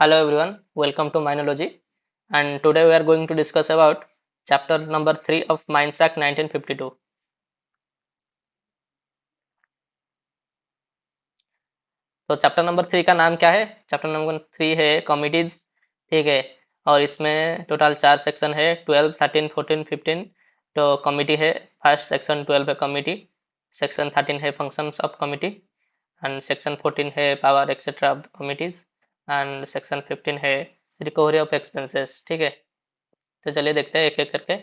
Hello everyone, welcome to Minology, and today we are going to discuss about chapter number 3 of Mines Act 1952. तो chapter number 3 का नाम क्या है? Chapter number 3 है committees, ठीक है। और इसमें टोटल 4 सेक्शन है, 12, 13, 14, 15। तो कमिटी है, फर्स्ट सेक्शन 12 है कमिटी, सेक्शन 13 है functions of committee, and section 14 है power etcetera of the committees, and section 15 है रिकवरी ऑफ एक्सपेंसेस, ठीक है। तो चलिए देखते हैं एक एक करके।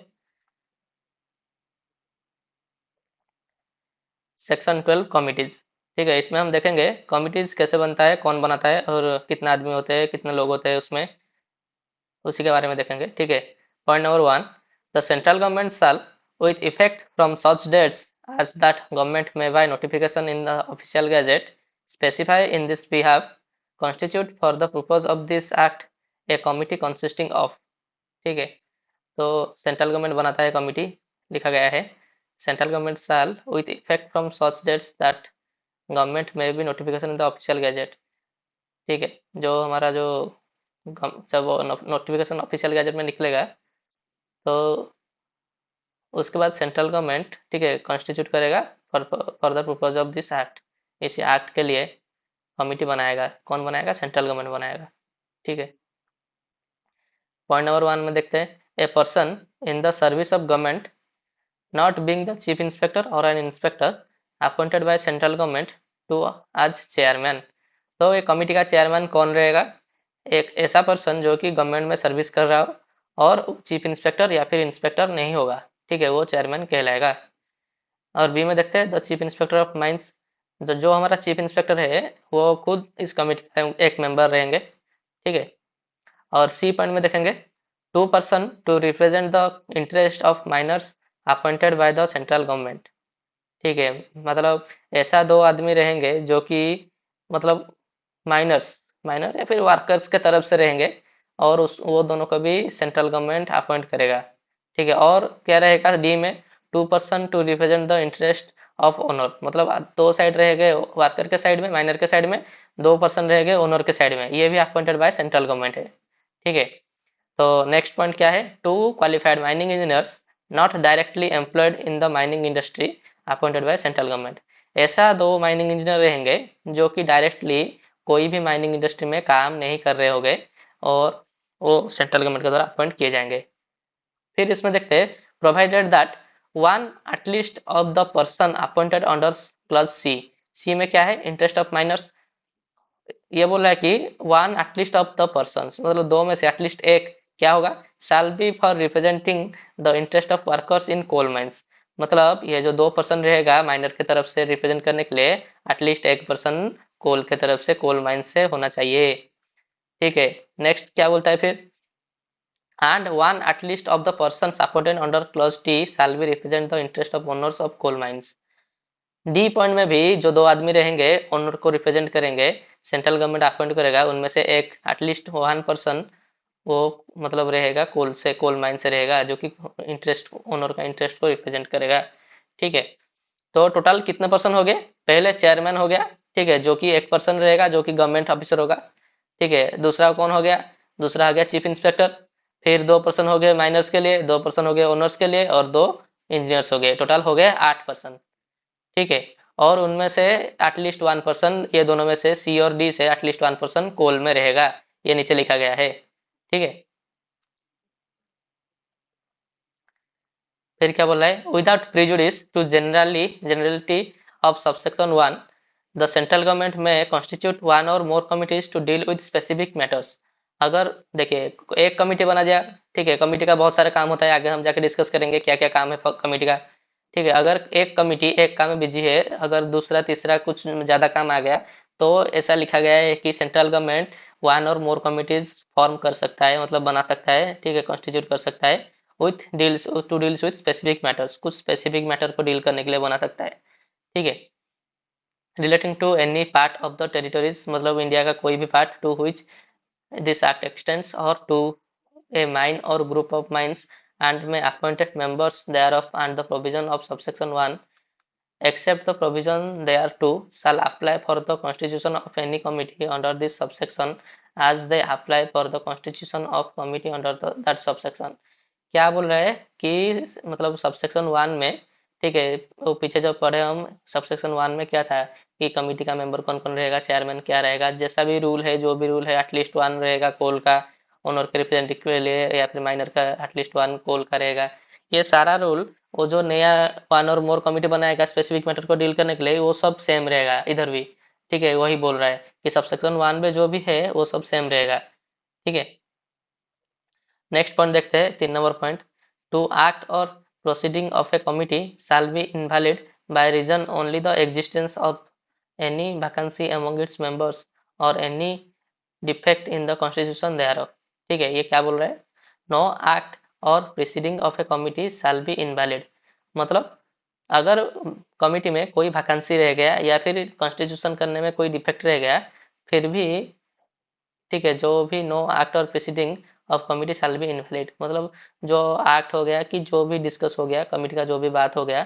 सेक्शन 12 कमिटीज, ठीक है। इसमें हम देखेंगे कमिटीज कैसे बनता है, कौन बनाता है और कितने आदमी होते हैं, कितने लोग होते हैं उसमें, उसी के बारे में देखेंगे, ठीक है। Point number 1, the central government shall with effect from such dates as that government may by notification in the official gazette specify in this behalf constitute for the purpose of this act a committee consisting of, ठीक है। तो central government बनाता है committee, लिखा गया है central government shall with effect from such dates that government में भी notification in the official gazette, ठीक है। जो हमारा जो जब वो नोटिफिकेशन ऑफिशियल गैजेट में निकलेगा तो उसके बाद सेंट्रल गवर्नमेंट, ठीक है, कॉन्स्टिट्यूट करेगा for the purpose of this act. इसी एक्ट के लिए कमिटी बनाएगा, कौन बनाएगा? सेंट्रल गवर्नमेंट बनाएगा, ठीक है। पॉइंट नंबर 1 में देखते हैं a person in the service of government not being the chief inspector or an inspector appointed by central government to as chairman। तो ये कमिटी का चेयरमैन कौन रहेगा? एक ऐसा पर्सन जो कि गवर्नमेंट में सर्विस कर रहा हो और चीफ इंस्पेक्टर या फिर इंस्पेक्टर नहीं होगा, ठीक है, वो चेयरमैन कहलाएगा। और बी में देखते हैं the chief inspector of mines, जो हमारा चीफ इंस्पेक्टर है वो खुद इस कमिटी का एक मेंबर रहेंगे, ठीक है। और सी पॉइंट में देखेंगे two person to represent the interest of miners appointed by the central government, ठीक है। मतलब ऐसा दो आदमी रहेंगे जो कि मतलब माइनर या फिर वर्कर्स के तरफ से रहेंगे, और उस वो दोनों को भी सेंट्रल गवर्नमेंट अपॉइंट करेगा, ठीक है। और क्या रहेगा डी में? Two person to represent the interest of owner, मतलब दो साइड रहेंगे, वर्कर के साइड में, माइनर के साइड में, दो पर्सन रहेंगे ओनर के साइड में, ये भी अपॉइंटेड बाय सेंट्रल गवर्नमेंट है, ठीक है। तो नेक्स्ट पॉइंट क्या है? Two qualified mining engineers not directly employed in the mining industry appointed by central government. ऐसा दो माइनिंग इंजीनियर रहेंगे जो कि डायरेक्टली कोई भी माइनिंग इंडस्ट्री में काम नहीं कर रहे होंगे, और वो सेंट्रल गवर्नमेंट के द्वारा अपॉइंट किए जाएंगे। फिर इसमें देखते हैं provided that one at least of the person appointed under clause C. C में क्या है? Interest of miners. ये बोल रहा है कि one at least of the person, मतलब दो में से एटलीस्ट एक क्या होगा? Shall be for representing the interest of workers in coal mines. मतलब ये जो दो पर्सन रहेगा माइनर की तरफ से रिप्रेजेंट करने के लिए, एटलीस्ट एक पर्सन कोल के तरफ से, कोल माइंस से होना चाहिए, ठीक है। नेक्स्ट क्या बोलता है फिर? And one at least of the person appointed under clause T shall be represent the interest of owners of coal mines. D point में भी जो दो आदमी रहेंगे ओनर को रिप्रेजेंट करेंगे, सेंट्रल गवर्नमेंट अपॉइंट करेगा, उनमें से एक एटलीस्ट वन पर्सन वो मतलब रहेगा कोल से, कोल माइन से रहेगा, जो कि इंटरेस्ट, ओनर का इंटरेस्ट को रिप्रेजेंट करेगा, ठीक है। तो टोटल कितने पर्सन हो गए? पहले चेयरमैन हो गया, ठीक है, जो कि एक पर्सन रहेगा जो कि गवर्नमेंट ऑफिसर होगा, ठीक है। दूसरा कौन हो गया? दूसरा आ गया चीफ इंस्पेक्टर। फिर दो पर्सन हो गए माइनर्स के लिए, दो पर्सन हो गए ओनर्स के लिए, और दो इंजीनियर्स हो गए, टोटल हो गए 8 पर्सन, ठीक है। और उनमें से एटलीस्ट वन पर्सन, ये दोनों में से सी और डी से एटलीस्ट वन पर्सन कोल में रहेगा, ये नीचे लिखा गया है, ठीक है। फिर क्या बोल रहा है? Without prejudice to generality of subsection 1 the central government may constitute one or more committees to deal with specific matters. अगर देखिए एक कमिटी बना दिया, ठीक है, कमिटी का बहुत सारा काम होता है, आगे हम जाके डिस्कस करेंगे क्या क्या काम है कमिटी का, ठीक है। अगर एक कमिटी एक काम में बिजी है, अगर दूसरा तीसरा कुछ ज़्यादा काम आ गया, तो ऐसा लिखा गया है कि central government one or more committees form कर सकता है, मतलब बना सकता है, ठीक है, कॉन्स्टिट्यूट कर सकता है with deals to deals with specific matters, कुछ स्पेसिफिक मैटर को डील करने के लिए बना सकता है, ठीक है। Relating to any part of the territories, मतलब इंडिया का कोई भी part, to which this act extends और to a mine or group of mines and may appointed members thereof and the provision of subsection 1 except the provision thereto shall apply for the constitution of any committee under this subsection as they apply for the constitution of committee under that subsection। क्या बोल रहा है कि मतलब subsection 1 में, ठीक है, वो पीछे जब पढ़े हम सबसेक्शन 1 में क्या था कि कमेटी का मेंबर कौन कौन रहेगा, चेयरमैन क्या रहेगा, जैसा भी रूल है, जो भी रूल है एटलीस्ट 1 रहेगा कोल का, ओनर के रिप्रेजेंटेटिव के लिए, या फिर माइनर का एटलीस्ट 1 कोल का रहेगा। ये सारा रूल, वो जो नया 1 और मोर कमेटी बनाएगा स्पेसिफिक मैटर को डील करने के लिए, वो सब सेम रहेगा इधर भी। ठीक है, वही बोल रहा है कि सबसेक्शन 1 में जो भी है वो सब सेम रहेगा। ठीक है, नेक्स्ट पॉइंट देखते हैं, 3 number point. To act or proceeding of a committee shall be invalid by reason only the existence of any vacancy among its members or any defect in the constitution thereof. ठीक है, ये क्या बोल रहा है, no act or proceeding of a committee shall be invalid, मतलब अगर committee में कोई वैकेंसी रह गया या फिर कॉन्स्टिट्यूशन करने में कोई डिफेक्ट रह गया, फिर भी, ठीक है, जो भी no act or proceeding of committee shall be invalid, मतलब जो एक्ट हो गया कि जो भी डिस्कस हो गया कमिटी का, जो भी बात हो गया,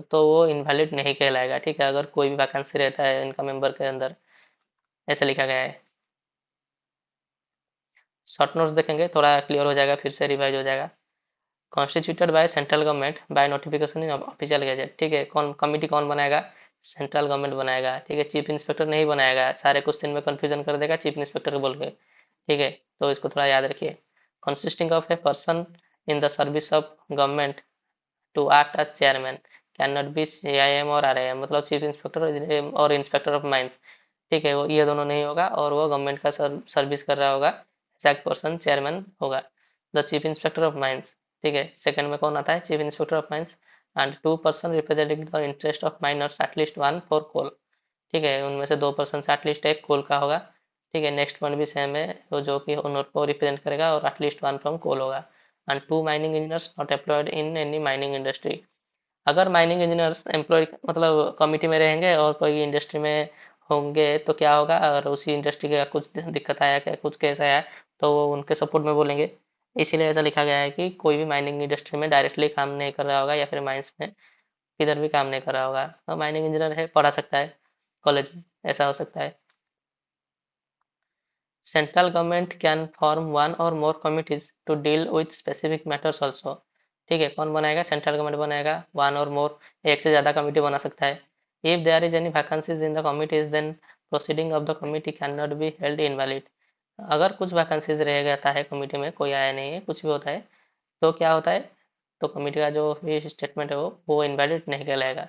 तो वो इनवैलिड नहीं कहलाएगा। ठीक है, अगर कोई भी वैकेंसी रहता है इनका मेंबर के अंदर, ऐसा लिखा गया है। शॉर्ट नोट्स देखेंगे, थोड़ा क्लियर हो जाएगा, फिर से रिवाइज हो जाएगा। Constituted by central government by notification in official gazette. ठीक है, कौन कमिटी कौन बनाएगा, सेंट्रल गवर्नमेंट बनाएगा। ठीक है, चीफ इंस्पेक्टर नहीं बनाएगा, सारे क्वेश्चन में कंफ्यूजन कर देगा चीफ इंस्पेक्टर बोल के। ठीक है, तो इसको थोड़ा याद रखिए। Consisting of a person in the service of government to act as chairman can not be CIM और RIM, मतलब चीफ इंस्पेक्टर और इंस्पेक्टर ऑफ माइंस। ठीक है, वो ये दोनों नहीं होगा, और वो गवर्नमेंट का सर्विस कर रहा होगा, एग्जैक्ट पर्सन चेयरमैन होगा, the chief inspector of mines. ठीक है, सेकंड में कौन आता है, chief inspector of mines and 2 person representing the interest of miners at least 1 for coal. ठीक है, उनमें से 2 पर्सन से एटलीस्ट एक कोल का होगा। ठीक है, नेक्स्ट पॉइंट भी सेम है, वो जो कि ओनर को रिप्रेजेंट करेगा, और एटलीस्ट 1 फ्रॉम कोल होगा। And 2 mining engineers not employed in any mining industry. अगर माइनिंग इंजीनियर्स एम्प्लॉय मतलब कमिटी में रहेंगे और कोई इंडस्ट्री में होंगे तो क्या होगा, अगर उसी इंडस्ट्री का कुछ दिक्कत आया, क्या कुछ केस आया, तो वो उनके सपोर्ट में बोलेंगे। इसीलिए ऐसा लिखा गया है कि कोई भी माइनिंग इंडस्ट्री में डायरेक्टली काम नहीं कर रहा होगा, या फिर माइंस में किधर भी काम नहीं कर रहा होगा, और माइनिंग इंजीनियर है, पढ़ा सकता है कॉलेज में, ऐसा हो सकता है। Central government can form 1 or more committees to deal with specific matters also. ठीक है, कौन बनाएगा, सेंट्रल गवर्नमेंट बनाएगा, 1 और मोर, एक से ज़्यादा कमिटी बना सकता है। If there is any vacancies in the committees then proceeding of the committee can not be held invalid. अगर कुछ वैकेंसीज रह जाता है कमिटी में, कोई आया नहीं है, कुछ भी होता है, तो क्या होता है, तो कमिटी का जो भी स्टेटमेंट है वो इनवैलिड नहीं कहलाएगा।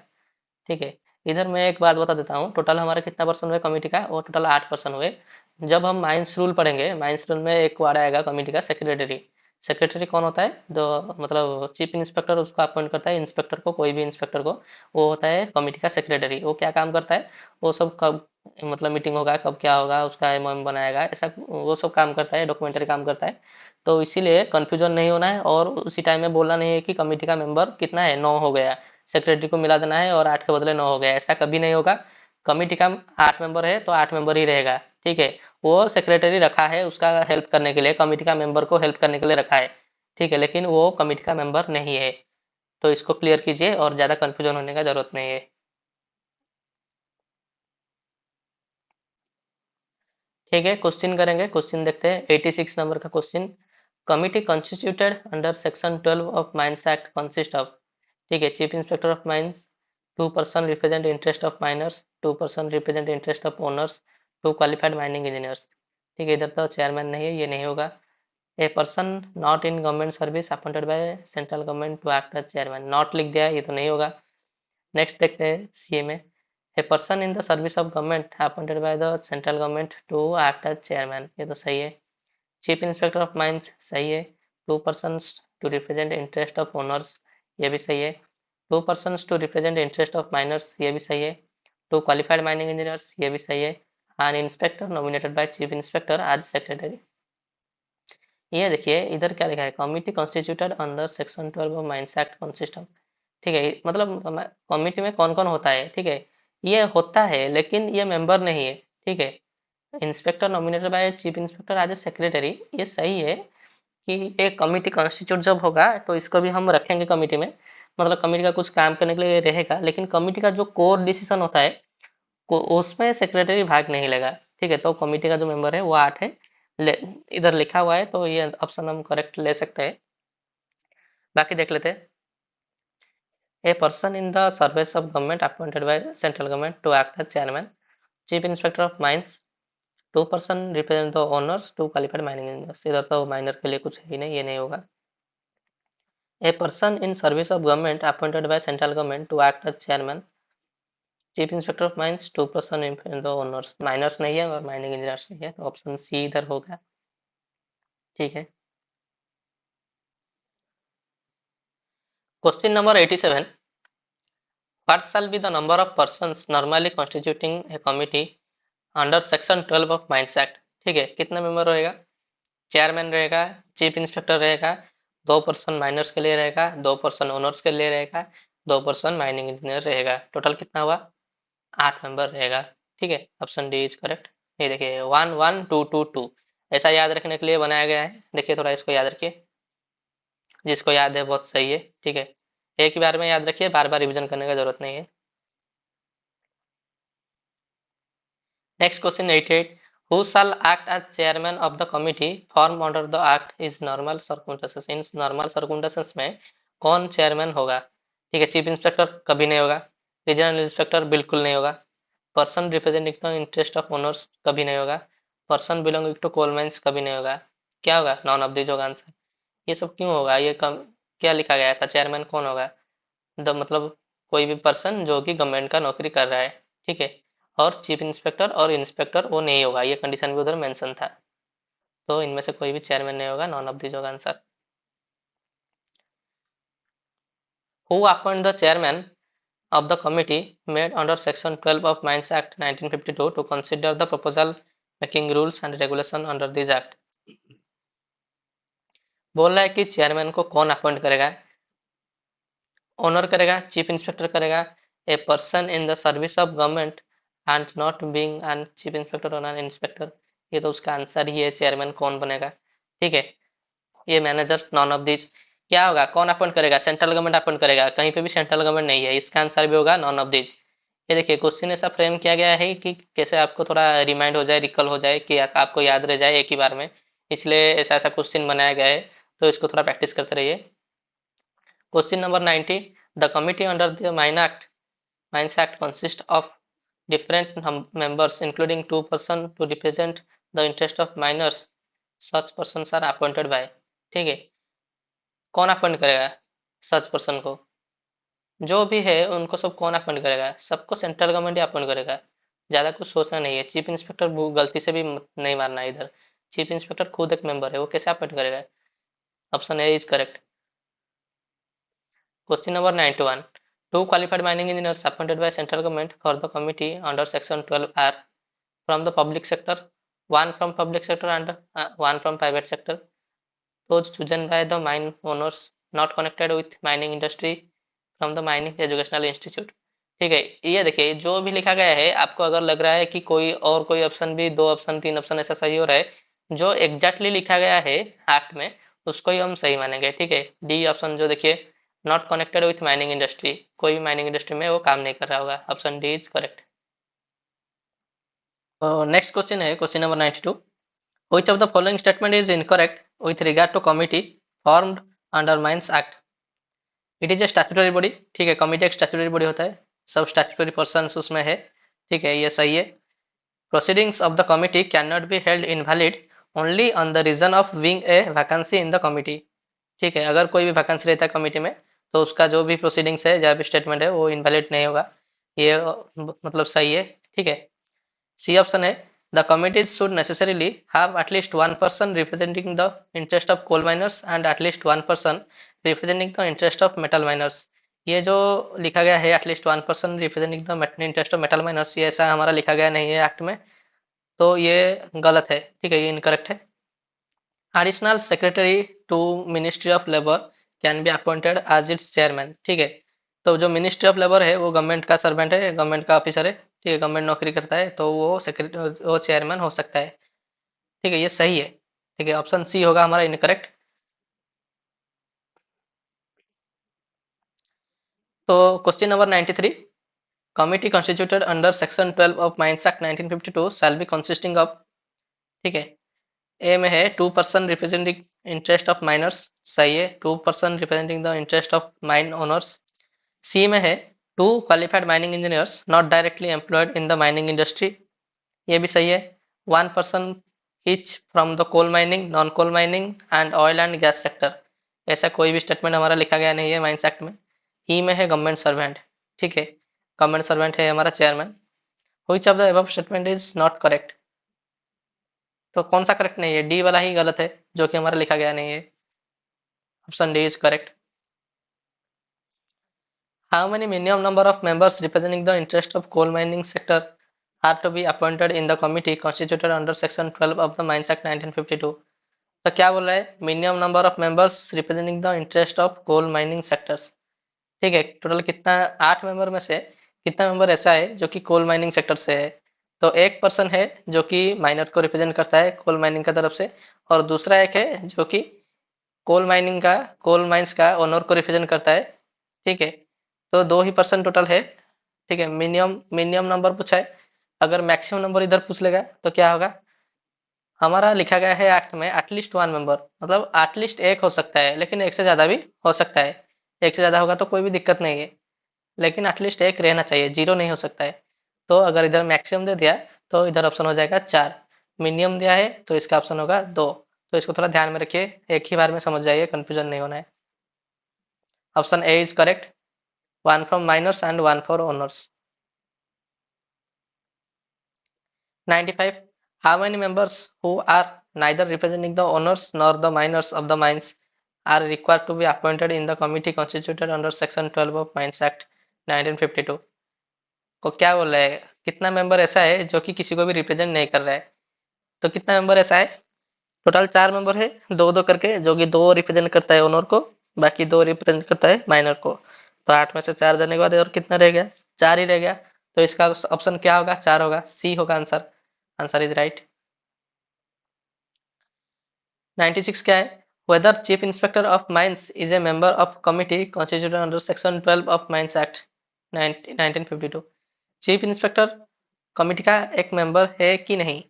ठीक है, इधर मैं एक बात बता देता हूँ, टोटल हमारा कितना पर्सन हुए कमेटी का, वो टोटल 8 पर्सन हुए। जब हम माइंस रूल पढ़ेंगे, माइंस रूल में एक वर्ड आएगा कमेटी का, सेक्रेटरी। सेक्रेटरी कौन होता है, जो मतलब चीफ इंस्पेक्टर उसको अपॉइंट करता है, इंस्पेक्टर को, कोई भी इंस्पेक्टर को, वो होता है कमेटी का सेक्रेटरी। वो क्या काम करता है, वो सब कब मतलब मीटिंग होगा, कब क्या होगा, उसका MOM बनाएगा, ऐसा वो सब काम करता है, डॉक्यूमेंट्री काम करता है। तो इसीलिए कंफ्यूजन नहीं होना है, और उसी टाइम में बोलना नहीं है कि कमेटी का मेंबर कितना है, 9 हो गया, सेक्रेटरी को मिला देना है और 8 के बदले 9 हो गया, ऐसा कभी नहीं होगा। कमेटी का 8 मेंबर है तो 8 मेंबर ही रहेगा। ठीक है, वो सेक्रेटरी रखा है उसका हेल्प करने के लिए, कमेटी का मेंबर को हेल्प करने के लिए रखा है। ठीक है, लेकिन वो कमेटी का मेंबर नहीं है। तो इसको क्लियर कीजिए, और ज़्यादा कन्फ्यूजन होने का जरूरत नहीं है। ठीक है, क्वेश्चन करेंगे, क्वेश्चन देखते हैं, 86 नंबर का question. Committee constituted under section 12 of mines act consist of. ठीक है, chief inspector of mines, 2 person represent interest of miners, 2 person represent interest of owners, 2 qualified mining engineers. ठीक है, इधर तो चेयरमैन नहीं है, ये नहीं होगा। A person not in government service appointed by central government to act as chairman, not लिख दिया है, ये तो नहीं होगा। नेक्स्ट देखते हैं CA में, a person in the service of government appointed by the central government to act as chairman, ये तो सही है। चीफ इंस्पेक्टर ऑफ माइंस सही है। 2 person to represent interest of owners, ये भी सही है। 2 person to represent interest of miners, ये भी सही है। 2 क्वालिफाइड माइनिंग इंजीनियर्स, ये भी सही है। An inspector nominated by chief inspector as secretary. ये देखिए इधर क्या लिखा है, committee constituted under section 12 of mines act consist of. ठीक है, मतलब कमिटी में कौन कौन होता है, ठीक है, ये होता है लेकिन ये मेंबर नहीं है। ठीक है, inspector nominated by chief inspector as a secretary, ये सही है कि एक कमिटी कॉन्स्टिट्यूट जब होगा तो इसको भी हम रखेंगे कमिटी में, मतलब कमेटी का कुछ काम करने के लिए रहेगा, लेकिन कमेटी का जो कोर डिसीजन होता है उसमें सेक्रेटरी भाग नहीं लेगा। ठीक है, तो कमेटी का जो मेंबर है वो 8 है। इधर लिखा हुआ है तो ये ऑप्शन हम करेक्ट ले सकते हैं। बाकी देख लेते हैं। A person in the service of government appointed by central government to act as chairman, chief inspector of mines, 2 person represent the owners, 2 qualified mining engineers. इधर तो माइनर के लिए कुछ है ही नहीं, ये नहीं होगा। A person in service of government appointed by central government to act as chairman, chief inspector of mines, 2 person in the owners. Miners नहीं है और माइनिंग इंजीनियर्स नहीं है, तो ऑप्शन सी इधर होगा। ठीक है। Question number 87, what shall be the number of persons normally constituting a committee under section 12 of mines act. ठीक है, कितना मेंबर रहेगा? चेयरमैन रहेगा, चीफ इंस्पेक्टर रहेगा, 2 पर्सन माइनर्स के लिए रहेगा, 2 पर्सन ओनर्स के लिए रहेगा, 2 पर्सन माइनिंग इंजीनियर रहेगा। टोटल कितना हुआ? 8 मेंबर रहेगा। ठीक है, ऑप्शन डी इज करेक्ट। ये देखिए 1 1 2 2 2 ऐसा याद रखने के लिए बनाया गया है। देखिए थोड़ा इसको याद रखिए, जिसको याद है बहुत सही है। ठीक है, एक ही बार में याद रखिए, बार बार रिविजन करने की जरूरत नहीं है। Next question 88. Who shall act as chairman of the committee formed under the act is normal circumstances? In normal circumstances में कौन चेयरमैन होगा? ठीक है, चीफ इंस्पेक्टर कभी नहीं होगा, रीजनल इंस्पेक्टर बिल्कुल नहीं होगा, person representing the interest of owners कभी नहीं होगा, person belonging to coal mines कभी नहीं होगा। क्या होगा? नॉन ऑफ दिस होगा आंसर। ये सब क्यों होगा? ये कम क्या लिखा गया था? चेयरमैन कौन होगा? द मतलब कोई भी पर्सन जो कि गवर्नमेंट का नौकरी कर रहा है। ठीक है, और चीफ इंस्पेक्टर और इंस्पेक्टर वो नहीं होगा, ये कंडीशन भी उधर मेंशन था। तो इनमें से कोई भी चेयरमैन नहीं होगा, नॉन ऑफ दिस होगा answer. Who appoint the chairman of the committee made under section 12 of Mines Act 1952 to consider the proposal making rules and regulation under this act। बोल रहा है कि चेयरमैन को कौन अपॉइंट करेगा? ओनर करेगा, chief inspector करेगा, ए person in the service of government and not being an chief inspector और एन इंस्पेक्टर। ये तो उसका आंसर ही है, चेयरमैन कौन बनेगा। ठीक है, ये मैनेजर, नॉन ऑफ दिस। क्या होगा? कौन अपॉइंट करेगा? सेंट्रल गवर्नमेंट अपॉइंट करेगा, कहीं पे भी सेंट्रल गवर्नमेंट नहीं है, इसका आंसर भी होगा नॉन ऑफ दिस। ये देखिए क्वेश्चन ऐसा फ्रेम किया गया है कि कैसे आपको थोड़ा रिमाइंड हो जाए, रिकल हो जाए, कि आपको याद रह जाए एक ही बार में, इसलिए ऐसा ऐसा क्वेश्चन बनाया गया है। तो इसको थोड़ा प्रैक्टिस करते रहिए। Question number 90, the committee under the mines act consist of different members including 2 person to represent the interest of minors, such persons are appointed by। ठीक है, कौन अपॉइंट करेगा सच पर्सन को? जो भी है उनको सब कौन अपॉइंट करेगा? सबको सेंट्रल गवर्नमेंट ही अपॉइंट करेगा, ज्यादा कुछ सोचना नहीं है। चीफ इंस्पेक्टर गलती से भी नहीं मारना है इधर, चीफ इंस्पेक्टर खुद एक मेंबर है, वो कैसे अपॉइंट करेगा? Option A is correct. Question number 91, 2 qualified mining engineers appointed by central government for the committee under section 12 are from the public sector, 1 from public sector and 1 from private sector, those chosen by the mine owners not connected with mining industry, from the mining educational institute। ठीक है, ये देखिए जो भी लिखा गया है, आपको अगर लग रहा है कि कोई और कोई ऑप्शन भी, 2 ऑप्शन 3 ऑप्शन ऐसा सही हो रहा है, जो एग्जैक्टली लिखा गया है एक्ट में उसको ही हम सही मानेंगे। ठीक है, डी ऑप्शन जो देखिए, not connected with mining industry, कोई भी माइनिंग इंडस्ट्री में वो काम नहीं कर रहा होगा, option D is correct. Next question है question number 92, which of the following statement is incorrect with regard to committee formed under mines act? It is a statutory body. ठीक है, कमिटी एक स्टैट्यूटरी बॉडी होता है, सब statutory persons उसमें है। ठीक है, ये सही है। Proceedings of the committee can not be held invalid only on the reason of being a vacancy in the committee. ठीक है, अगर कोई भी वैकेंसी रहता है कमिटी में तो उसका जो भी प्रोसीडिंग्स है, जहाँ भी स्टेटमेंट है, वो इनवैलिड नहीं होगा। ये मतलब सही है। ठीक है, सी ऑप्शन है, the committees should necessarily have at least 1 person representing the interest of coal miners and at least 1 person representing the interest of metal miners। ये जो लिखा गया है at least 1 person representing the interest of metal miners, ये ऐसा हमारा लिखा गया नहीं है एक्ट में, तो ये गलत है। ठीक है, ये इनकरेक्ट है। Additional secretary to ministry of labour can be appointed as its chairman. ठीक है, तो जो मिनिस्ट्री ऑफ लेबर है वो गवर्नमेंट का सर्वेंट है, गवर्नमेंट का ऑफिसर है। ठीक है, गवर्नमेंट नौकरी करता है, तो वो सेक्रेटरी, वो चेयरमैन हो सकता है। ठीक है, ये सही है। ठीक है, ऑप्शन सी होगा हमारा इनकरेक्ट। तो question number 93, committee constituted under section 12 of mines act 1952 shall be consisting of, ठीक है। ए में है 2% रिप्रेजेंटिंग इंटरेस्ट ऑफ माइनर्स, सही है, 2% representing the interest of mine owners. C में है 2 qualified mining engineers not directly employed in the mining industry, ये भी सही है। 1% each from the coal mining, non coal mining and oil and gas sector, ऐसा कोई भी स्टेटमेंट हमारा लिखा गया नहीं है माइंस एक्ट में। ई में है गवर्नमेंट सर्वेंट, ठीक है, गवर्नमेंट सर्वेंट है हमारा chairman. Which of the above statement is not correct, तो कौन सा करेक्ट नहीं है, डी वाला ही गलत है जो कि हमारा लिखा गया नहीं है, option D is correct. How many minimum number of members representing the interest of coal mining sector are to be appointed in the committee constituted under section 12 of the mines act 1952। तो क्या बोल रहा है, minimum number of members representing the interest of coal mining sectors, ठीक है। Total कितना, 8 member में से कितना मेंबर ऐसा है जो कि कोल माइनिंग सेक्टर से है, तो एक पर्सन है जो कि माइनर को रिप्रेजेंट करता है कोल माइनिंग का तरफ से, और दूसरा एक है जो कि कोल माइंस का ओनर को रिप्रेजेंट करता है, ठीक है। तो 2 ही पर्सन टोटल है, ठीक है। मिनिमम मिनिमम नंबर पूछा है, अगर मैक्सिमम नंबर इधर पूछ लेगा तो क्या होगा, हमारा लिखा गया है एक्ट में एटलीस्ट 1 मेंबर, मतलब एटलीस्ट एक हो सकता है, लेकिन एक से ज़्यादा भी हो सकता है। एक से ज़्यादा होगा तो कोई भी दिक्कत नहीं है, लेकिन एटलीस्ट एक रहना चाहिए, 0 नहीं हो सकता है। तो अगर इधर मैक्सिमम दे दिया तो इधर ऑप्शन हो जाएगा 4, मिनिमम दिया है तो इसका ऑप्शन होगा 2। तो इसको थोड़ा ध्यान में रखिए, एक ही बार में समझ जाइए, कन्फ्यूजन नहीं होना है। Option A is correct, 1 from miners and 1 for owners. 95, how many members who are neither representing the owners nor the minors of the mines are required to be appointed in the committee constituted under section 12 of Mines Act 1952? को क्या बोल रहा है, कितना member ऐसा है जो कि किसी को भी रिप्रेजेंट नहीं कर रहा है, तो कितना मेंबर ऐसा है, टोटल 4 मेंबर है, दो दो करके, जो कि 2 रिप्रेजेंट करता है ओनर को, बाकी 2 रिप्रेजेंट करता है माइनर को। तो 8 में से 4 देने के बाद और कितना रह गया, 4 ही रह गया। तो इसका ऑप्शन क्या होगा, 4 होगा, सी होगा आंसर, आंसर इज राइट। 96 क्या है, whether chief inspector of mines is a member of committee constituted under section 12 of mines act 1952। Chief inspector committee का एक मेंबर है कि नहीं,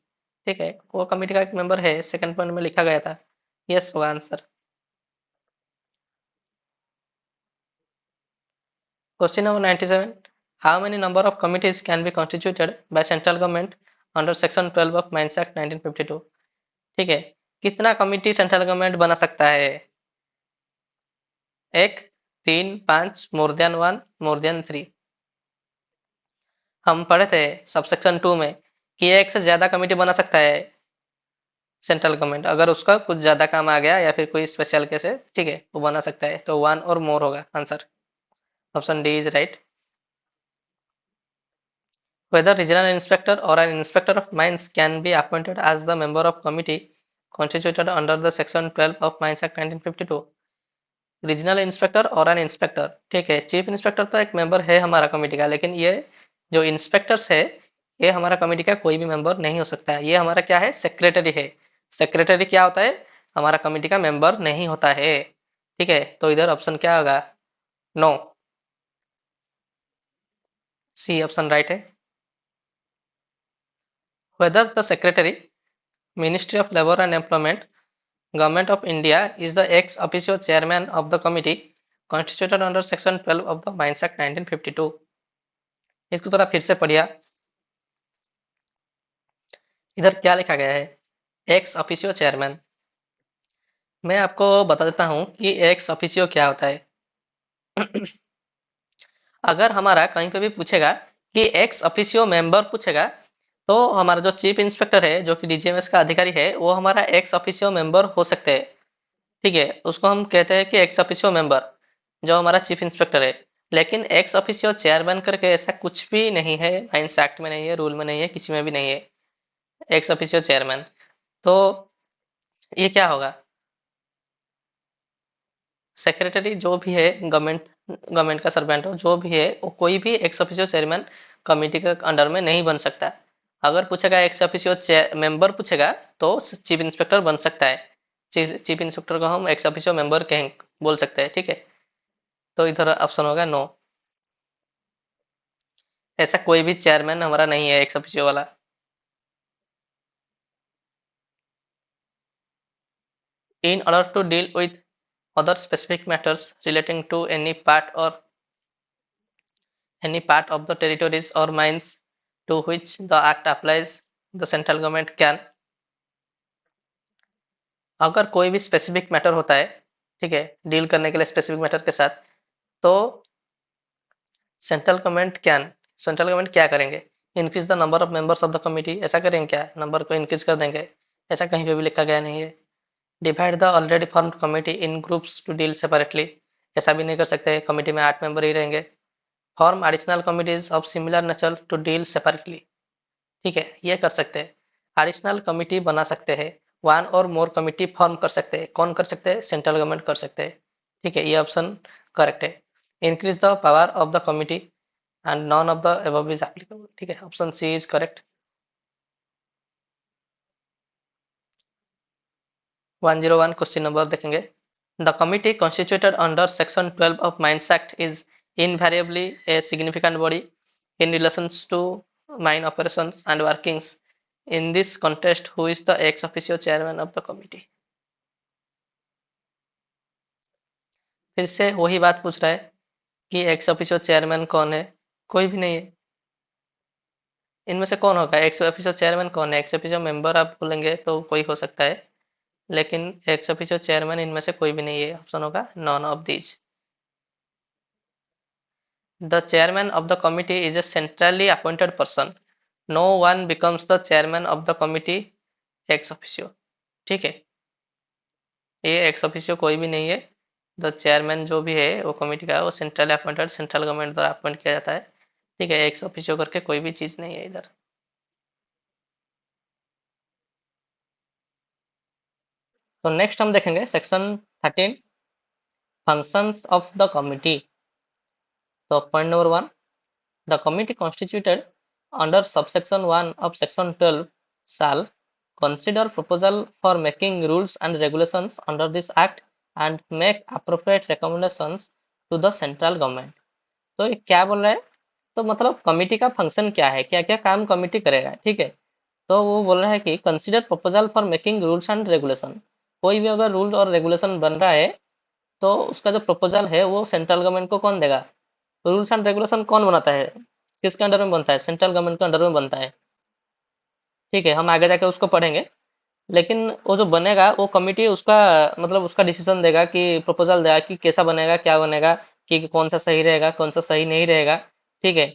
ठीक है, वो कमिटी का एक मेंबर है, सेकंड पॉइंट में लिखा गया था, यस होगा answer. Question number 97, how many number of committees can be constituted by central government under section 12 of mines act 1952, ठीक है, कितना कमिटी सेंट्रल गवर्नमेंट बना सकता है, 1, 3, 5, मोर देन 1, मोर देन 3। हम पढ़े थे सबसेक्शन 2 में कि एक से ज्यादा कमेटी बना सकता है सेंट्रल गवर्नमेंट, अगर उसका कुछ ज्यादा काम आ गया या फिर कोई स्पेशल केस है, ठीक है, वो बना सकता है, तो 1 और मोर होगा answer, option D is right. Whether regional inspector or an inspector of mines can be appointed as the member of committee constituted under the section 12 of Mines Act 1952। Regional inspector और N inspector, ठीक है, chief inspector तो एक member है हमारा committee का, लेकिन ये जो इंस्पेक्टर्स है ये हमारा कमेटी का कोई भी मेंबर नहीं हो सकता है, ये हमारा क्या है, सेक्रेटरी है। सेक्रेटरी क्या होता है, हमारा कमेटी का मेंबर नहीं होता है, ठीक है। तो इधर ऑप्शन क्या होगा, नो, सी ऑप्शन राइट है। Whether the secretary, ministry of labour and employment, government of India is the ex officio chairman of the committee constituted under section 12 of the mines act 1952। इसको थोड़ा फिर से पढ़िया, इधर क्या लिखा गया है, एक्स ऑफिशियो चेयरमैन। मैं आपको बता देता हूँ कि एक्स ऑफिशियो क्या होता है। अगर हमारा कहीं पे भी पूछेगा कि एक्स ऑफिशियो मेंबर पूछेगा, तो हमारा जो चीफ इंस्पेक्टर है जो कि डीजीएमएस का अधिकारी है वो हमारा एक्स ऑफिशियो मेंबर हो सकते हैं, ठीक है, उसको हम कहते हैं कि एक्स ऑफिशियो मेंबर, जो हमारा चीफ इंस्पेक्टर है। लेकिन एक्स ऑफिशियो चेयरमैन करके ऐसा कुछ भी नहीं है, माइंस एक्ट में नहीं है, रूल में नहीं है, किसी में भी नहीं है एक्स ऑफिशियो चेयरमैन। तो ये क्या होगा, सेक्रेटरी जो भी है, गवर्नमेंट गवर्नमेंट का सर्वेंट हो जो भी है, वो कोई भी एक्स ऑफिशियो चेयरमैन कमेटी के अंडर में नहीं बन सकता। अगर पूछेगा एक्स ऑफिशियो मेंबर पूछेगा तो चीफ इंस्पेक्टर बन सकता है, चीफ इंस्पेक्टर को हम एक्स ऑफिशियो मेंबर कहें, बोल सकते हैं, ठीक है। तो इधर ऑप्शन होगा नो। ऐसा कोई भी चेयरमैन हमारा नहीं है एक्स ऑफिशियो वाला। In order to deal with other specific matters relating to any part of the territories or mines to which the act applies, the central government can, अगर कोई भी स्पेसिफिक मैटर होता है, ठीक है, डील करने के लिए स्पेसिफिक मैटर के साथ, तो central government can, central government क्या करेंगे, increase the number of members of the committee, ऐसा करेंगे क्या, नंबर को इंक्रीज कर देंगे, ऐसा कहीं पे भी लिखा गया नहीं है। Divide the already formed committee in groups to deal separately, ऐसा भी नहीं कर सकते, कमिटी में 8 मेंबर ही रहेंगे। Form additional committees of similar nature to deal separately, ठीक है, ये कर सकते हैं। एडिशनल कमिटी बना सकते हैं, one or more committee form कर सकते हैं, कौन कर सकते हैं, सेंट्रल गवर्नमेंट कर सकते हैं, ठीक है, ये ऑप्शन करेक्ट है। Increase the power of the committee and none of the above is applicable, ठीक है, option C is correct. 101 question number देखेंगे। The committee constituted under section 12 of mines act is invariably a significant body in relations to mine operations and workings. In this context, who is the ex officio chairman of the committee? फिर से वही बात पूछ रहा है कि ex officio chairman कौन है, कोई भी नहीं है। इनमें से कौन होगा एक्स ऑफिशियो चेयरमैन, कौन है, एक्स ऑफिशियो मेंबर आप बोलेंगे तो कोई हो सकता है, लेकिन एक्स ऑफिशियो चेयरमैन इनमें से कोई भी नहीं है, ऑप्शन होगा none of these. The chairman of the committee is a centrally appointed person, no one becomes the chairman of the committee ex officio, ठीक है, ये एक्स ऑफिशियो कोई भी नहीं है। द चेयरमैन जो भी है वो कमेटी का है, वो सेंट्रल अपॉइंटेड, सेंट्रल गवर्नमेंट द्वारा अपॉइंट किया जाता है, ठीक है, एक्स ऑफिशियो करके कोई भी चीज नहीं है इधर। तो नेक्स्ट हम देखेंगे section 13 functions of the committee. तो point number 1, the committee constituted under subsection 1 of section 12 shall consider proposal for making rules and regulations under this act and make appropriate recommendations to the central government। तो ये क्या बोल रहा है, तो मतलब committee का फंक्शन क्या है, क्या क्या काम कमिटी करेगा, ठीक है। तो वो बोल रहा है कि consider proposal for making rules and regulation, कोई भी अगर रूल और रेगुलेशन बन रहा है तो उसका जो प्रपोजल है वो सेंट्रल गवर्नमेंट को कौन देगा, रूल्स एंड रेगुलेशन कौन बनाता है, किसके अंडर में बनता है, सेंट्रल गवर्नमेंट के अंडर में बनता है, ठीक है, हम आगे जाके उसको पढ़ेंगे। लेकिन वो जो बनेगा वो कमिटी उसका मतलब उसका डिसीजन देगा कि प्रपोजल देगा कि कैसा बनेगा, क्या बनेगा, कि कौन सा सही रहेगा, कौन सा सही नहीं रहेगा, ठीक है।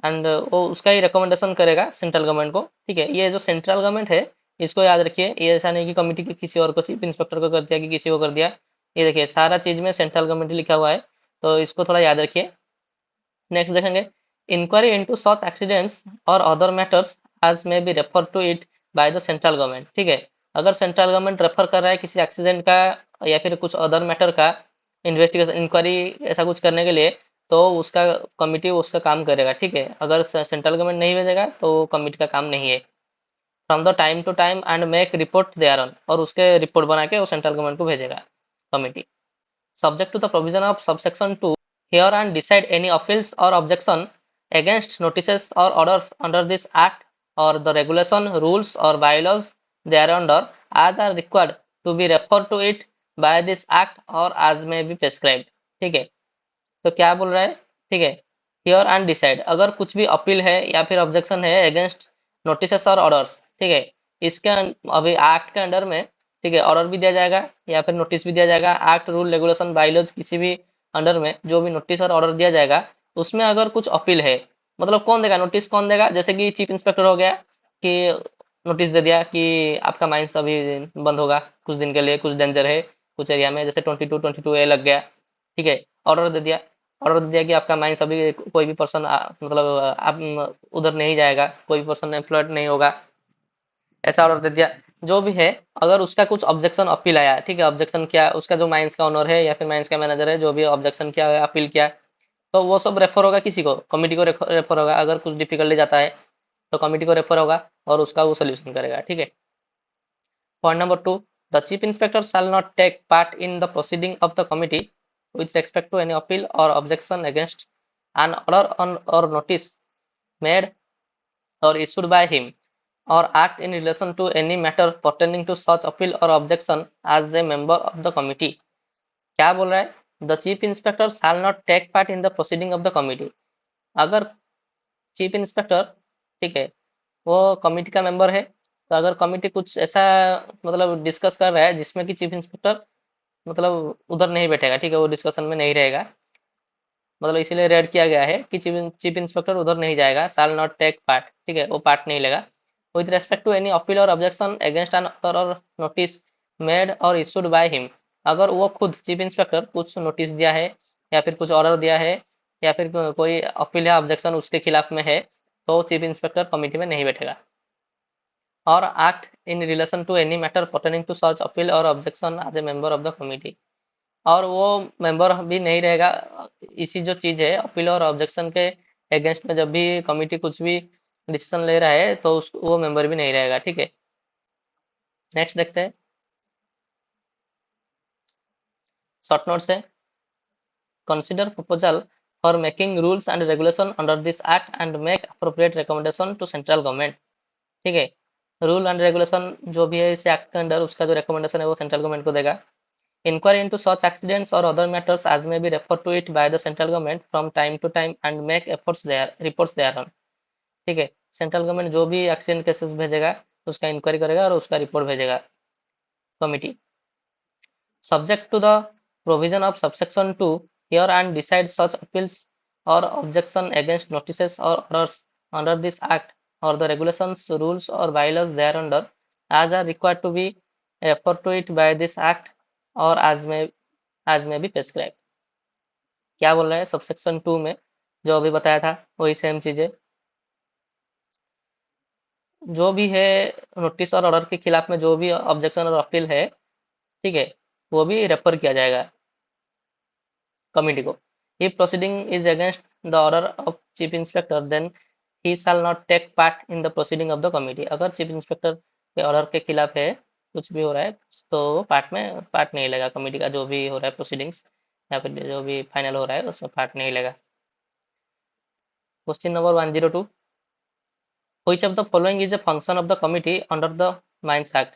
एंड वो उसका ही रिकमेंडेशन करेगा सेंट्रल गवर्नमेंट को, ठीक है। ये जो सेंट्रल गवर्नमेंट है इसको याद रखिए, ये ऐसा नहीं कि कमिटी के किसी और को, चीफ इंस्पेक्टर को कर दिया कि किसी को कर दिया, ये देखिए सारा चीज में सेंट्रल गवर्नमेंट लिखा हुआ है, तो इसको थोड़ा याद रखिए। नेक्स्ट देखेंगे, इंक्वायरी इनटू सच एक्सीडेंट्स और other matters as may be refer to it by the central government, ठीक है। अगर सेंट्रल गवर्नमेंट रेफर कर रहा है किसी एक्सीडेंट का या फिर कुछ अदर मैटर का इन्वेस्टिगेशन इंक्वायरी ऐसा कुछ करने के लिए, तो उसका कमिटी उसका काम करेगा, ठीक है। अगर सेंट्रल गवर्नमेंट नहीं भेजेगा तो कमिटी का काम नहीं है। From the time to time and make report thereon, और उसके रिपोर्ट बना के वो सेंट्रल गवर्नमेंट को भेजेगा committee. Subject to the provision of subsection 2, hear and decide any appeals or objection against notices or orders under this act or the regulation, rules or bylaws thereunder as are required to be referred to it by this act or as may be prescribed, ठीक है। तो क्या बोल रहा है, ठीक है, hear and decide, अगर कुछ भी अपील है या फिर ऑब्जेक्शन है अगेंस्ट नोटिसेस और ऑर्डर्स, ठीक है, इसके अभी एक्ट के अंडर में, ठीक है, ऑर्डर भी दिया जाएगा या फिर नोटिस भी दिया जाएगा, एक्ट रूल रेगुलेशन बाइलॉज किसी भी अंडर में जो भी नोटिस और ऑर्डर दिया जाएगा उसमें अगर कुछ अपील है, मतलब कौन देगा नोटिस, कौन देगा, जैसे कि चीफ इंस्पेक्टर हो गया कि नोटिस दे दिया कि आपका माइंस अभी बंद होगा कुछ दिन के लिए, कुछ डेंजर है कुछ एरिया में, जैसे 22 ए लग गया, ठीक है, ऑर्डर दे दिया, ऑर्डर दे दिया कि आपका माइंस अभी कोई भी पर्सन मतलब आप उधर नहीं जाएगा, कोई भी पर्सन एम्प्लॉयड नहीं होगा, ऐसा ऑर्डर दे दिया। जो भी है अगर उसका कुछ ऑब्जेक्शन अपील आया, ठीक है, ऑब्जेक्शन किया उसका जो माइंस का ओनर है या फिर माइंस का मैनेजर है, जो भी ऑब्जेक्शन किया है अपील किया, तो वो सब रेफर होगा किसी को, कमिटी को रेफर होगा। अगर कुछ डिफिकल्टी जाता है तो कमिटी को रेफर होगा और उसका वो सोल्यूशन करेगा, ठीक है। Point number 2, the chief inspector shall not take part in the proceeding of the committee with respect to any appeal or objection against an order on or notice made or issued by him or act in relation to any matter pertaining to such appeal or objection as a member of the committee। क्या बोल रहा है, the chief inspector shall not take part in the proceeding of the committee. अगर chief inspector, ठीक है, वो committee का member है, तो अगर कमिटी कुछ ऐसा मतलब डिस्कस कर रहा है जिसमें कि चीफ इंस्पेक्टर मतलब उधर नहीं बैठेगा, ठीक है, वो डिस्कशन में नहीं रहेगा, मतलब इसीलिए रेड किया गया है कि चीफ इंस्पेक्टर उधर नहीं जाएगा, शैल नॉट टेक पार्ट, ठीक है, वो पार्ट नहीं लेगा। With respect to any appeal और ऑब्जेक्शन अगेंस्ट एन ऑर्डर और नोटिस मेड और इशूड बाय हिम। अगर वो खुद चीफ इंस्पेक्टर कुछ नोटिस दिया है या फिर कुछ ऑर्डर दिया है या फिर कोई अपील या ऑब्जेक्शन उसके खिलाफ में है, तो चीफ इंस्पेक्टर कमिटी में नहीं बैठेगा। और act in relation to any matter pertaining to such appeal और objection as a member of the committee. और वो मेंबर भी नहीं रहेगा। इसी जो चीज है अपील और ऑब्जेक्शन के अगेंस्ट में जब भी कमिटी कुछ भी डिसीजन ले रहा है तो वो मेंबर भी नहीं रहेगा, ठीक है। नेक्स्ट देखते हैं, शॉर्ट नोट से, consider proposal for making rules and regulation under this act and make appropriate recommendation to central government. ठीक है, रूल एंड रेगुलेशन जो भी है इस एक्ट के अंडर, उसका जो रिकमेंडेशन है वो सेंट्रल गवर्नमेंट को देगा। Inquire into such accidents or other matters as may be referred to it by the central government from time to time and make efforts there reports thereon। ठीक है, central government जो भी accident cases भेजेगा उसका inquiry करेगा और उसका report भेजेगा committee. Subject to the provision of subsection 2 hear and decide such appeals और ऑब्जेक्शन अगेंस्ट नोटिसेस और ऑर्डर्स अंडर दिस एक्ट और द रेगुलेशंस रूल्स और bylaws thereunder as are required to be referred to it by this act और आज में भी prescribe. क्या बोल रहे हैं, सबसेक्शन 2 में जो अभी बताया था वही सेम चीजें, जो भी है नोटिस और ऑर्डर के खिलाफ में जो भी ऑब्जेक्शन और अपील है, ठीक है, वो भी रेफर किया जाएगा कमिटी को। If proceeding is against the order of chief inspector then he shall not take part in the proceeding of the committee. अगर चीफ इंस्पेक्टर के ऑर्डर के खिलाफ है, कुछ भी हो रहा है, तो पार्ट नहीं लेगा कमिटी का, जो भी हो रहा है प्रोसीडिंग्स या फिर जो भी फाइनल हो रहा है उसमें पार्ट नहीं लेगा। Question number 102, which of the following is a function of the committee under the mines act.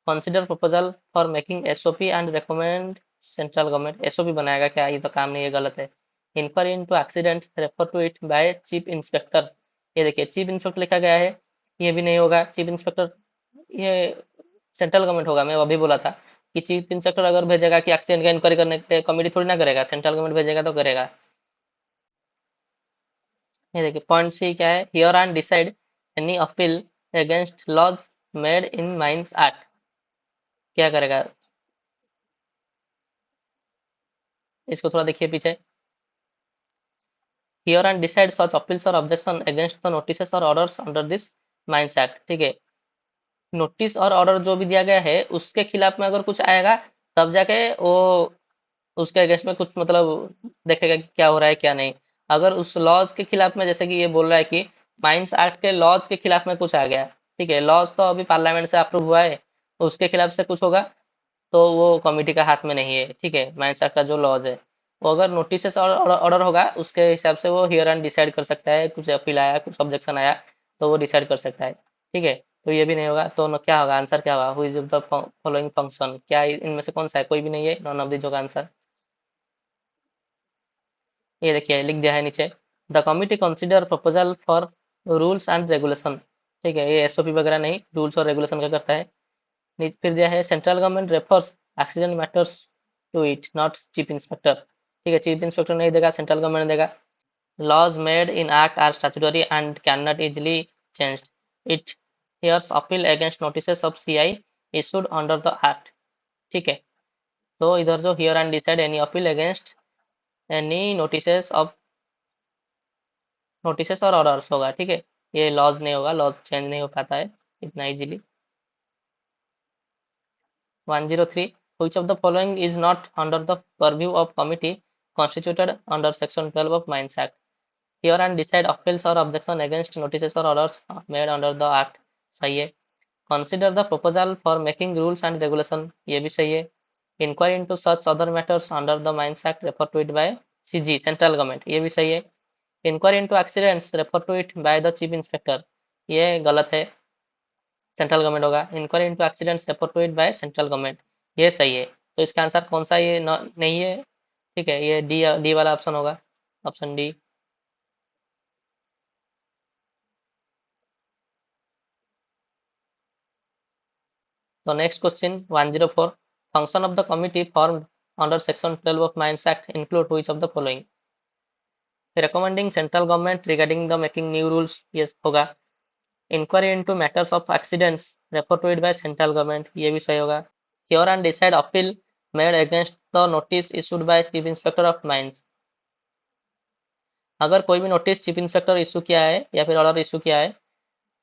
Consider proposal for making SOP and recommend central government. SOP बनाएगा क्या, ये तो काम नहीं है, गलत है। Inquiry into accident refer to it by chief inspector. ये देखिए चीफ इंस्पेक्टर लिखा गया है, ये भी नहीं होगा। चीफ इंस्पेक्टर ये सेंट्रल गवर्नमेंट होगा, मैं अभी बोला था कि चीफ इंस्पेक्टर अगर भेजेगा कि एक्सीडेंट का इंक्वायरी करने के लिए, कमिटी थोड़ी ना करेगा, सेंट्रल गवर्नमेंट भेजेगा तो करेगा। ये देखिए पॉइंट सी क्या है, hear and decide any appeal against laws made in mines act. क्या करेगा, इसको थोड़ा देखिए पीछे। Hear and decide such appeals और ऑब्जेक्शन अगेंस्ट द नोटिसेस और orders under this mines act. ठीक है, नोटिस और ऑर्डर जो भी दिया गया है उसके खिलाफ में अगर कुछ आएगा तब जाके वो उसके अगेंस्ट में कुछ मतलब देखेगा कि क्या हो रहा है क्या नहीं। अगर उस लॉज के खिलाफ में, जैसे कि ये बोल रहा है कि माइंस एक्ट के लॉज के खिलाफ में कुछ आ गया, ठीक है, लॉज तो अभी पार्लियामेंट से अप्रूव हुआ है, उसके खिलाफ से कुछ होगा तो वो कमिटी का हाथ में नहीं है। ठीक है, माइंस एक्ट का जो लॉज है वो अगर नोटिस और ऑर्डर होगा उसके हिसाब से वो हियर एंड डिसाइड कर सकता है, कुछ अपील आया कुछ ऑब्जेक्शन आया तो वो डिसाइड कर सकता है। ठीक है, तो ये भी नहीं होगा, तो क्या होगा, आंसर क्या होगा, who is the following function, क्या इनमें से कौन सा है, कोई भी नहीं है, नॉन ऑफ दिस होगा आंसर। ये देखिए लिख दिया है नीचे, the committee consider proposal for rules and regulation. ठीक है, ये एसओपी वगैरह नहीं, रूल्स और रेगुलेशन का करता है। फिर दिया है central government refers accident matters to it not chief inspector. ठीक है, चीफ इंस्पेक्टर नहीं देगा, सेंट्रल गवर्नमेंट देगा। Laws made in act are statutory and can not easily changed. It hears appeal against notices of CI issued under the act. ठीक है, तो इधर जो hear and decide any appeal against any notices और orders होगा। ठीक है, ये लॉज नहीं होगा, लॉज चेंज नहीं हो पाता है इतना easily. 103, which of the following is not under the purview of committee constituted under section 12 of Mines Act। Hear and decide appeals or objection against notices or orders made under the act। सही है। Consider the proposal for making rules and regulation। ये भी सही है। Inquire into such other matters under the Mines Act refer to it by CG central government. ये भी सही है। Inquiry into accidents refer to it by the chief inspector, ये गलत है, सेंट्रल गवर्नमेंट होगा। Inquiry into accidents refer to it by central government, ये सही है। तो इसका आंसर कौन सा, ये नहीं है, ठीक है, ये डी डी वाला ऑप्शन होगा, ऑप्शन डी। तो next question 104, function of the committee formed under section 12 of mines act include which of the following, recommending central government regarding the making new rules, ये होगा। Inquiry into matters of accidents refer to it by central government, ये भी सही होगा। Hear and decide appeal made against the notice issued by chief inspector of mines, अगर कोई भी notice chief inspector issue किया है या फिर ऑर्डर इशू किया है,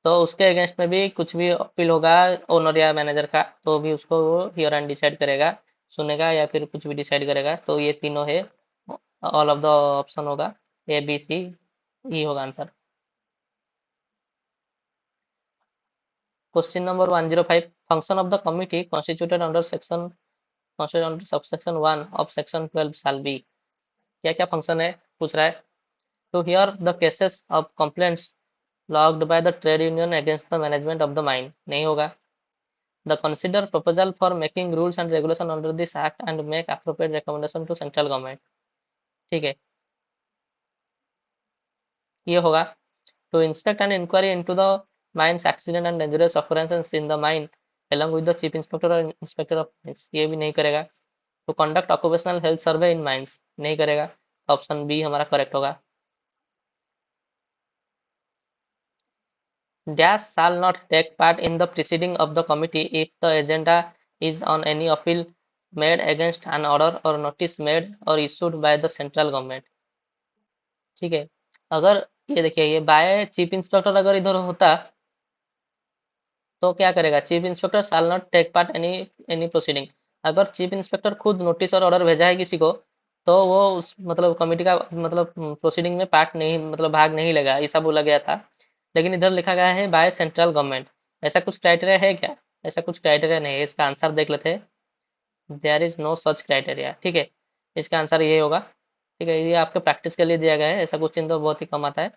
तो उसके अगेंस्ट में भी कुछ भी अपील होगा ओनर या मैनेजर का, तो भी उसको वो हियर एंड डिसाइड करेगा, सुनेगा या फिर कुछ भी डिसाइड करेगा। तो ये तीनों है, ऑल ऑफ द ऑप्शन होगा, ए बी सी ई होगा answer. Question number 105, function of the committee constituted under subsection 1 of section 12 shall be, क्या क्या फंक्शन है पूछ रहा है। To hear the cases of complaints lodged by the trade union against the management of the mine, नहीं होगा। The consider proposal for making rules and regulation under this act and make appropriate recommendation to central government, ठीक है, ये होगा। To inspect and inquiry into the mines accident and dangerous occurrences in the mine along with the chief inspector और inspector of mines, ये भी नहीं करेगा। To conduct occupational health survey in mines, नहीं करेगा। ऑप्शन बी हमारा correct होगा। Dash shall not take part in the proceeding of the committee if the agenda is on any appeal made against an order or notice made or issued by the central government, ठीक है। अगर ये देखिए, ये bye chief inspector अगर इधर होता तो क्या करेगा, chief inspector shall not take part any any proceeding, अगर चीफ इंस्पेक्टर खुद नोटिस और ऑर्डर भेजा है किसी को, तो वो उस मतलब कमेटी का मतलब प्रोसीडिंग में पार्ट नहीं, मतलब भाग नहीं लेगा, ऐसा बोला गया था। लेकिन इधर लिखा गया है बाय सेंट्रल गवर्नमेंट, ऐसा कुछ क्राइटेरिया है क्या, ऐसा कुछ क्राइटेरिया नहीं है। इसका आंसर देख लेते हैं, there is no such criteria, ठीक है, इसका आंसर ये होगा, ठीक है। ये आपके प्रैक्टिस के लिए दिया गया है, ऐसा क्वेश्चन तो बहुत ही कम आता है,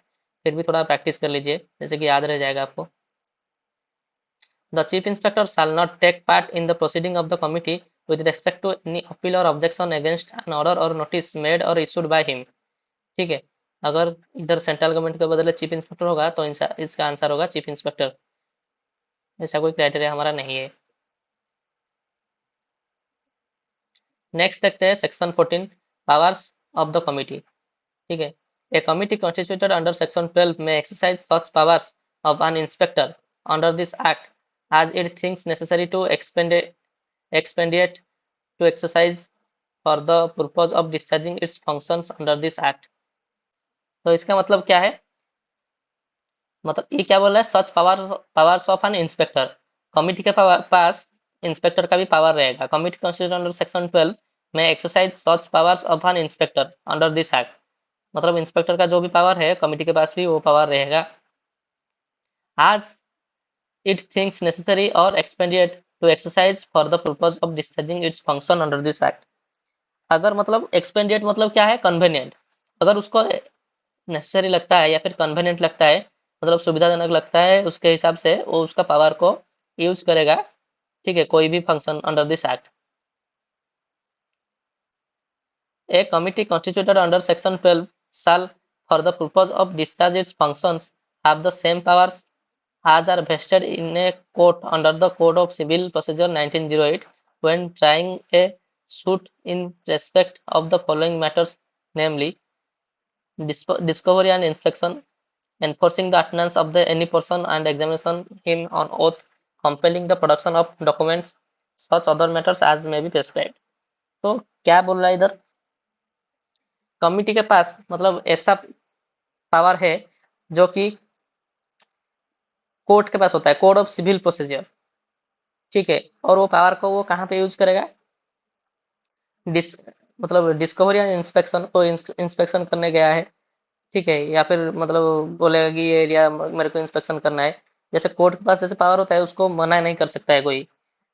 फिर भी थोड़ा प्रैक्टिस कर लीजिए, जैसे कि याद रह जाएगा आपको। The chief inspector shall not take part in the proceeding of the committee with respect to any appeal or objection against an order or notice made or issued by him, ठीक है। अगर इधर सेंट्रल गवर्नमेंट के बदले chief inspector होगा तो इसका answer होगा चीफ इंस्पेक्टर, ऐसा कोई क्राइटेरिया हमारा नहीं है। नेक्स्ट देखते हैं section 14, powers of the committee, ठीक है। A committee constituted under section 12 में exercise such powers of an inspector under this act as it thinks necessary to expedite to exercise for the purpose of discharging its functions under this act, तो इसका मतलब क्या है, मतलब ये क्या बोल रहा है, such powers of an inspector, committee के पास इंस्पेक्टर का भी पावर रहेगा। कमिटी कंसिडर अंडर सेक्शन 12 में exercise such powers of an inspector under this act, मतलब इंस्पेक्टर का जो भी पावर है कमिटी के पास भी वो पावर रहेगा। आज it thinks necessary or expedient to exercise for the purpose of discharging its function under this act, अगर मतलब expedient मतलब क्या है, कन्वेनियंट, अगर उसको नेसेसरी लगता है या फिर कन्वेनियंट लगता है, मतलब सुविधाजनक लगता है, उसके हिसाब से वो उसका पावर को यूज करेगा, ठीक है, कोई भी function under this act. A committee constituted under section 12 shall for the purpose of discharge its functions have the same powers as are vested in a court under the Code of Civil Procedure 1908 when trying a suit in respect of the following matters, namely discovery and inspection, enforcing the attendance of the any person and examination him on oath, compelling the production of documents, such other matters as may be prescribed। तो क्या बोल रहा है इधर, committee के पास मतलब ऐसा power है जो कि कोर्ट के पास होता है, कोड ऑफ सिविल प्रोसीजर, ठीक है, और वो पावर को वो कहाँ पे यूज करेगा, डिस मतलब डिस्कवरी एंड इंस्पेक्शन, को इंस्पेक्शन करने गया है, ठीक है, या फिर मतलब बोलेगा कि ये एरिया मेरे को इंस्पेक्शन करना है, जैसे कोर्ट के पास जैसे पावर होता है उसको मना नहीं कर सकता है कोई,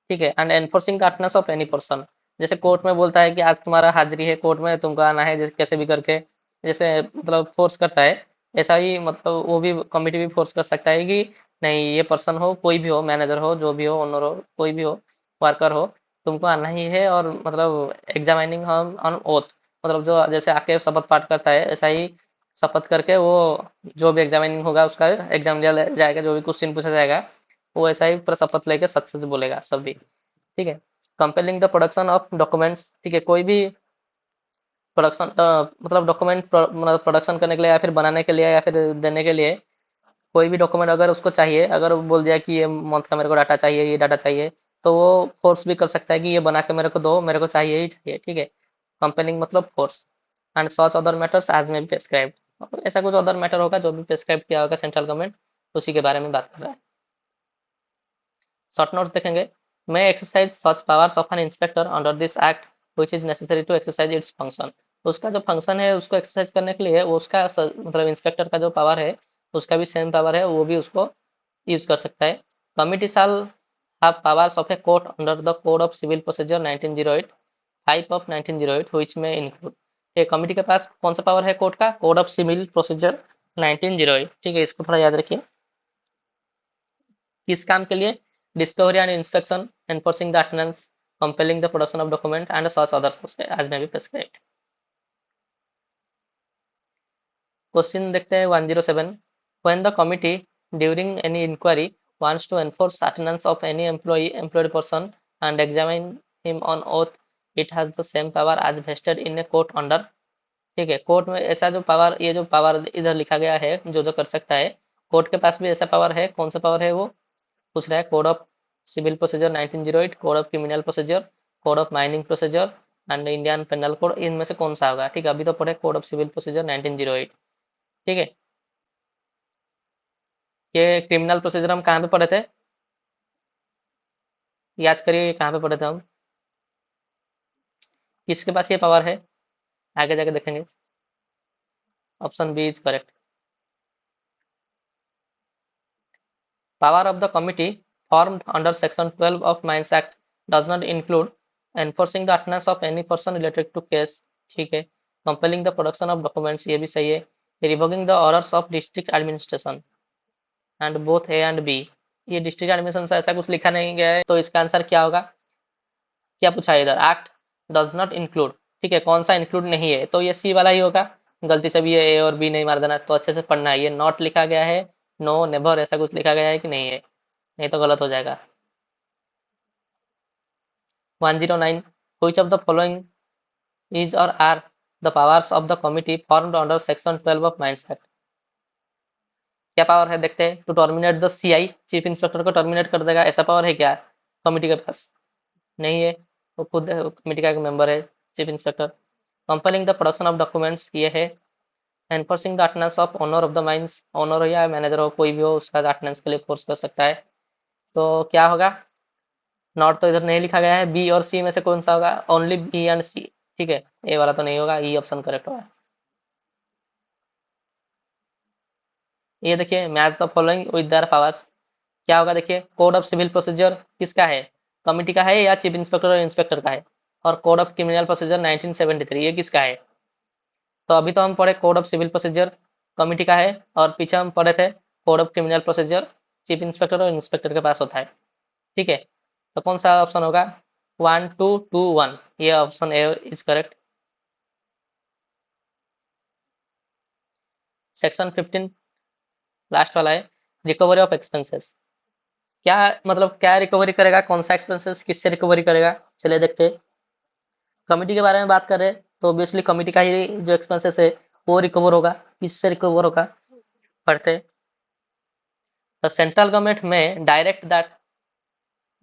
ठीक है। And enforcing the attendance of any person, जैसे कोर्ट में बोलता है कि आज तुम्हारा हाजिरी है कोर्ट में, तुमको आना है जैसे कैसे भी करके, जैसे मतलब फोर्स करता है, ऐसा ही मतलब वो भी कमिटी भी फोर्स कर सकता है कि नहीं, ये पर्सन हो, कोई भी हो, मैनेजर हो, जो भी हो, ओनर हो, कोई भी हो, वर्कर हो, तुमको आना ही है। और मतलब एग्जामिनिंग हम ऑन ओथ, मतलब जो जैसे आके शपथ पाठ करता है, ऐसा ही शपथ करके वो जो भी एग्जामिनिंग होगा उसका एग्जाम लिया जाएगा, जो भी क्वेश्चन पूछा जाएगा वो ऐसा ही पूरा शपथ लेके सच सच बोलेगा सब भी। ठीक है। Compelling the production of documents, ठीक है, कोई भी प्रोडक्शन मतलब डॉक्यूमेंट मतलब प्रोडक्शन करने के लिए या फिर बनाने के लिए या फिर देने के लिए कोई भी डॉक्यूमेंट अगर उसको चाहिए, अगर वो बोल दिया कि ये मंथ का मेरे को डाटा चाहिए, ये डाटा चाहिए, तो वो फोर्स भी कर सकता है कि ये बना के मेरे को दो, मेरे को चाहिए ही चाहिए। ठीक है। कंपेलिंग मतलब force. And such other matters as may be prescribed, ऐसा कुछ अदर मैटर होगा जो भी प्रेस्क्राइब किया होगा सेंट्रल गवर्नमेंट, उसी के बारे में बात कर रहा है। शॉर्ट नोट्स देखेंगे। may exercise such powers of an inspector under this act which is necessary to exercise its function। उसका जो फंक्शन है उसको एक्सरसाइज करने के लिए वो उसका मतलब इंस्पेक्टर का जो पावर है उसका भी सेम पावर है, वो भी उसको यूज कर सकता है। Committee shall have powers of a court under the code of civil procedure 1908 type of 1908 which may include। ये कमिटी के पास कौन सा पावर है कोर्ट का? Code of civil procedure 1908। ठीक है, इसको थोड़ा याद रखिए। किस काम के लिए? Discovery and inspection, enforcing the attendance, compelling the production of document and such other as may be prescribed. Question देखते हैं 107। When the committee during any inquiry wants to enforce attendance of any employed person and examine him on oath, it has the same power as vested in a court under। ठीक है, court में ऐसा जो power, ये जो power इधर लिखा गया है जो जो कर सकता है, कोर्ट के पास भी ऐसा पावर है। कौन सा पावर है वो पूछ रहा है? Code of civil procedure 1908, code of criminal procedure, code of mining procedure and Indian penal code, इनमें से कौन सा होगा? ठीक है, अभी तो पढ़े कोड ऑफ सिविल प्रोसीजर 1908। ठीक है। ये क्रिमिनल प्रोसीजर हम कहाँ पे पढ़े थे? याद करिए कहाँ पे पढ़े थे हम, किसके पास ये पावर है? आगे जाके देखेंगे। Option B is correct. Power of the committee formed under Section 12 of Mines Act does not include enforcing the attendance of any person related to case। ठीक है। Compelling the production of documents, ये भी सही है। Revoking the orders of district administration and both A and B। ये district administration से ऐसा कुछ लिखा नहीं गया है, तो इसका आंसर क्या होगा? क्या पूछा है इधर? Act does not include. ठीक है, कौन सा इंक्लूड नहीं है? तो ये सी वाला ही होगा। गलती से भी ये ए और बी नहीं मार देना, तो अच्छे से पढ़ना है। ये नॉट लिखा गया है, नो, नेवर, ऐसा कुछ लिखा गया है कि नहीं है? नहीं तो गलत हो जाएगा। 109। Which of the following is or are the powers of the committee formed under section 12 of Mines Act? क्या पावर है देखते हैं। To terminate the CI, chief inspector को टर्मिनेट कर देगा, ऐसा पावर है क्या कमिटी के पास? नहीं है, वो खुद कमिटी का एक मेंबर है chief inspector. Compelling the production of documents, ये है। Enforcing the attendance of owner of the mines, owner हो या मैनेजर हो, कोई भी हो, उसका अटेंडेंस के लिए फोर्स कर सकता है। तो क्या होगा? नॉट तो इधर नहीं लिखा गया है। बी और सी में से कौन सा होगा? ओनली बी एंड सी। ठीक है, ए वाला तो नहीं होगा, ई ऑप्शन करेक्ट होगा। ये देखिए, match the following with their powers, क्या होगा देखिए। कोड ऑफ सिविल प्रोसीजर किसका है? कमिटी का है या चीफ इंस्पेक्टर और इंस्पेक्टर का है? और कोड ऑफ क्रिमिनल प्रोसीजर 1973, ये किसका है? तो अभी तो हम पढ़े code of civil procedure committee का है, और पीछे हम पढ़े थे code of criminal procedure chief inspector और इंस्पेक्टर के पास होता है। ठीक है, तो कौन सा ऑप्शन होगा? 1221, ये option A is correct. Section 15 last वाला है, रिकवरी ऑफ एक्सपेंसेस। क्या मतलब क्या रिकवरी करेगा? कौन सा एक्सपेंसेस किससे रिकवरी करेगा? चलिए देखते हैं। कमिटी के बारे में बात कर रहे हैं तो ऑब्वियसली कमिटी का ही जो एक्सपेंसेस है वो रिकवर होगा। किससे रिकवर होगा? पढ़ते हैं। The central government may direct that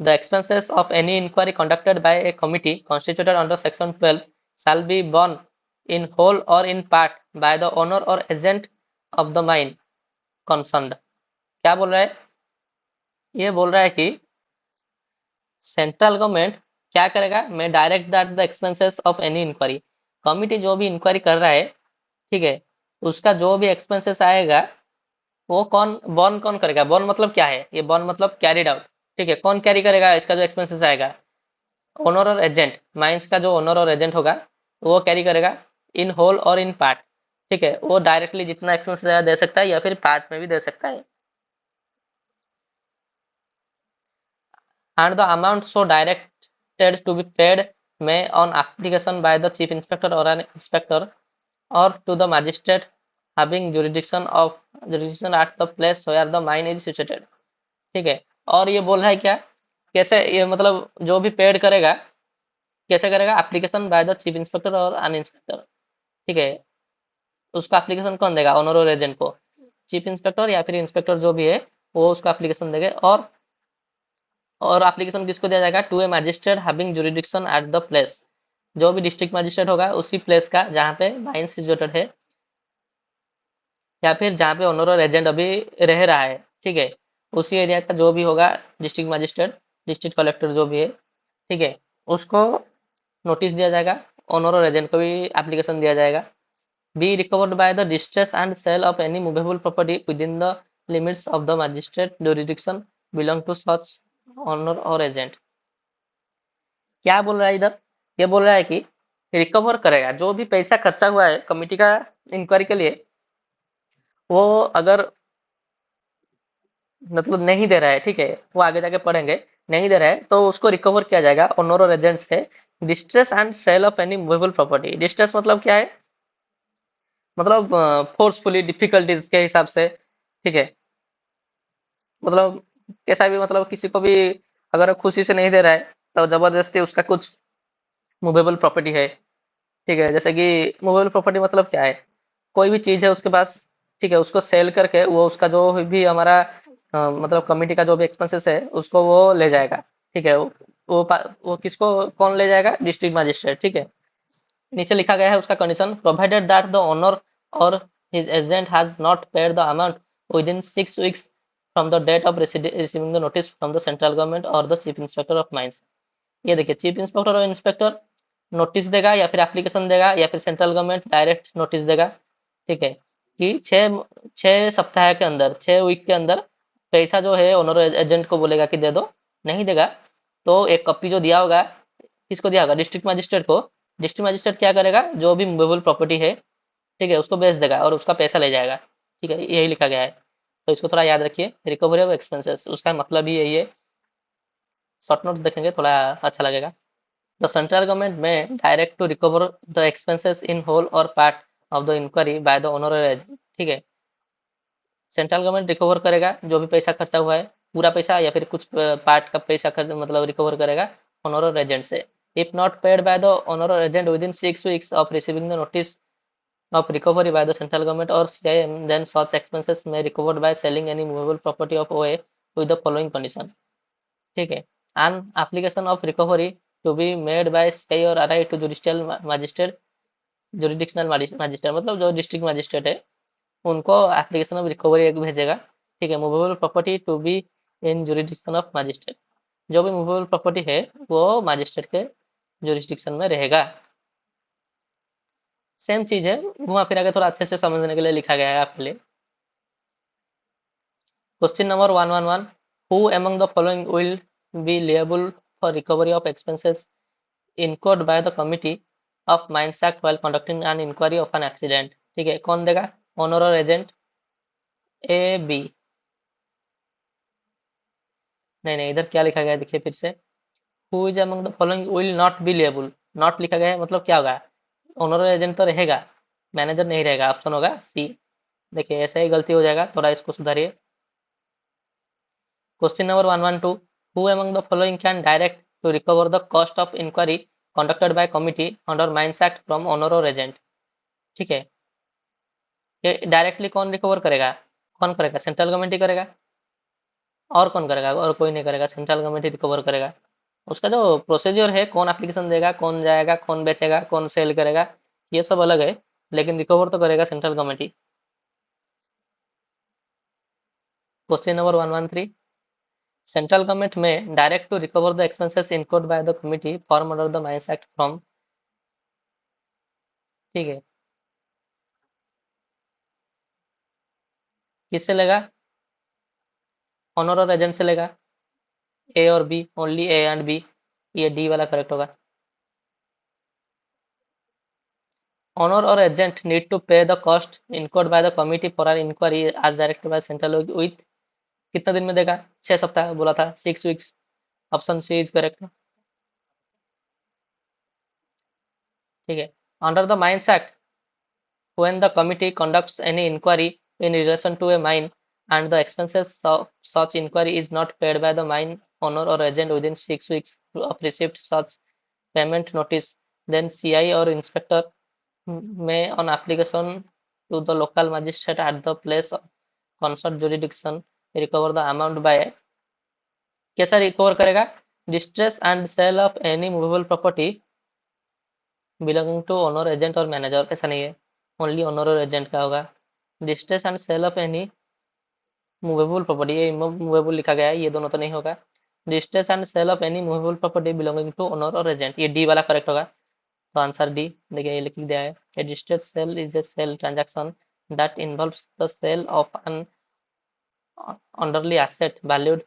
the expenses of any inquiry conducted by a committee constituted under section 12 shall be borne in whole or in part by the owner or agent of the mine concerned। क्या बोल रहा है? ये बोल रहा है कि central government क्या करेगा? May direct that the expenses of any inquiry, committee जो भी इंक्वायरी कर रहा है, ठीक है, उसका जो भी एक्सपेंसेस आएगा वो कौन बॉर्न कौन करेगा? बॉर्न मतलब क्या है? ये बॉर्न मतलब कैरिड आउट। ठीक है, कौन कैरी करेगा इसका जो एक्सपेंसेस आएगा? ओनर और एजेंट, माइंस का जो ओनर और एजेंट होगा वो कैरी करेगा, इन होल और इन पार्ट। ठीक है, वो डायरेक्टली जितना एक्सपेंस दे सकता है या फिर पार्ट में भी दे सकता है। And the amount so directed to be paid may on application by the chief inspector or an inspector or to the magistrate having jurisdiction at the place where the mine is situated। ठीक है, और ये बोल रहा है क्या, कैसे ये मतलब जो भी पेड करेगा, कैसे करेगा, application by the chief inspector और अन इंस्पेक्टर। ठीक है, उसका एप्लीकेशन कौन देगा, ऑनर और एजेंट को, चीफ इंस्पेक्टर या फिर इंस्पेक्टर जो भी है वो उसका एप्लीकेशन देंगे। और एप्लीकेशन किसको दिया जाएगा, to a magistrate having jurisdiction at the place, जो भी डिस्ट्रिक्ट मजिस्ट्रेट होगा उसी प्लेस का जहाँ पे माइन सिचुएटेड है, या फिर जहाँ पे ओनर और एजेंट अभी रह रहा है। ठीक है, उसी एरिया का जो भी होगा डिस्ट्रिक्ट मजिस्ट्रेट, डिस्ट्रिक्ट कलेक्टर जो भी है, ठीक है, उसको नोटिस दिया जाएगा, ओनर और एजेंट को भी एप्लीकेशन दिया जाएगा। Be recovered by the distress and sale of any movable property within the limits of the magistrate jurisdiction belong to such owner और एजेंट। क्या बोल रहा है इधर, ये बोल रहा है कि रिकवर करेगा जो भी पैसा खर्चा हुआ है कमिटी का इंक्वायरी के लिए, वो अगर मतलब नहीं दे रहा है, ठीक है, वो आगे जाके पढ़ेंगे, नहीं दे रहा है तो उसको रिकवर किया जाएगा ओनर और एजेंट से। Distress and sale of any movable property, distress मतलब क्या है, मतलब फोर्सफुली डिफिकल्टीज के हिसाब से। ठीक है, मतलब कैसा भी, मतलब किसी को भी अगर खुशी से नहीं दे रहा है तो जबरदस्ती उसका कुछ मूवेबल प्रॉपर्टी है, ठीक है, जैसे कि मूवेबल प्रॉपर्टी मतलब क्या है, कोई भी चीज है उसके पास, ठीक है, उसको सेल करके वो उसका जो भी हमारा मतलब कमिटी का जो भी एक्सपेंसेस है उसको वो ले जाएगा। ठीक है, वो किसको, कौन ले जाएगा, डिस्ट्रिक्ट मजिस्ट्रेट। ठीक है, नीचे लिखा गया है उसका condition, provided that the owner और his agent has not paid the amount within 6 weeks from the date of receiving the notice from the central government और the chief inspector of mines. ये देखिए, chief inspector और inspector notice देगा या फिर application देगा या फिर सेंट्रल गवर्नमेंट डायरेक्ट नोटिस देगा। ठीक है, कि 6 सप्ताह के अंदर, 6 वीक के अंदर पैसा जो है ओनर एजेंट को बोलेगा कि दे दो, नहीं देगा तो एक कॉपी जो दिया होगा, किसको दिया होगा, डिस्ट्रिक्ट मजिस्ट्रेट को। डिस्ट्रिक्ट मजिस्ट्रेट क्या करेगा, जो भी मूवेबल प्रॉपर्टी है, ठीक है, उसको बेच देगा और उसका पैसा ले जाएगा। ठीक है, यही लिखा गया है, तो इसको थोड़ा याद रखिए, रिकवरी ऑफ एक्सपेंसेस उसका मतलब ही यही है। शॉर्ट नोट्स देखेंगे थोड़ा अच्छा लगेगा। The central government may direct to recover the expenses in whole or part of the inquiry by the owner or agent। ठीक है, सेंट्रल गवर्नमेंट रिकवर करेगा जो भी पैसा खर्चा हुआ है, पूरा पैसा या फिर कुछ पार्ट का पैसा खर्च मतलब रिकवर करेगा ओनर और एजेंट से। If not paid by the owner और agent within 6 weeks of receiving the notice of recovery by the central government or CIM, then such expenses may recovered by selling any movable property of OA with the following condition। ठीक है, an application of recovery to be made by SCI or RI to judicial magistrate, jurisdictional magistrate मतलब जो district magistrate है उनको application of recovery एक भेजेगा। ठीक है, movable property to be in jurisdiction of magistrate, जो भी मूवेबल प्रॉपर्टी है वो मजिस्ट्रेट के जुरिडिक्शन में रहेगा। सेम चीज है, घुमा फिरा के थोड़ा अच्छे से समझने के लिए लिखा गया है आपके लिए। Question number 111, who among the following will be liable for recovery of expenses incurred by the committee of Mines Act while conducting an inquiry of an accident। ठीक है, कौन देगा, ओनर और एजेंट, ए बी, नहीं नहीं, इधर क्या लिखा गया है देखिए फिर से, who is among the following will not be liable, not लिखा गया है मतलब क्या होगा, ओनर और एजेंट तो रहेगा, मैनेजर नहीं रहेगा, ऑप्शन होगा सी। देखिए ऐसे ही गलती हो जाएगा, थोड़ा इसको सुधारिए। Question number 112, who among the following can direct to recover the cost of inquiry conducted by committee under Mines Act from owner or agent। ठीक है, ये डायरेक्टली कौन रिकवर करेगा, कौन करेगा, सेंट्रल गवर्नमेंट ही करेगा, और कौन करेगा, और कोई नहीं करेगा, सेंट्रल गवर्नमेंट ही रिकवर करेगा। उसका जो प्रोसीजर है, कौन एप्लीकेशन देगा, कौन जाएगा, कौन बेचेगा, कौन सेल करेगा, ये सब अलग है, लेकिन रिकवर तो करेगा सेंट्रल गवर्नमेंट ही। Question number 113, central government may direct to recover the expenses incurred by the committee form under the mines Act from. ठीक है, किससे लेगा, ओनर और एजेंट से लेगा, ए और B, only A and B, ये डी वाला करेक्ट होगा। Owner or agent need to pay the cost incurred by the committee for an inquiry as directed by central with कितना दिन में देगा? 6 सप्ताह बोला था, 6 weeks. Option C is correct. ठीक है। Under the mines Act, when the committee conducts any inquiry in relation to a mine and the expenses of such inquiry is not paid by the mine owner or agent within 6 weeks of received such payment notice, then CI or inspector may, on application to the local magistrate at the place of concerned jurisdiction, recover the amount by कैसा recover करेगा? Distress and sale of any movable property belonging to owner agent और manager, ऐसा नहीं है, only owner और agent का होगा। Distress and sale of any movable property, ये मूवेबल लिखा गया है, ये दोनों तो नहीं होगा। Distress and sale of any movable property belonging to owner और एजेंट, ये डी वाला करेक्ट होगा। तो आंसर डी, देखिए ये लिख दिया है। ए distress sale is a sale transaction that involves the sale of an underlying asset valued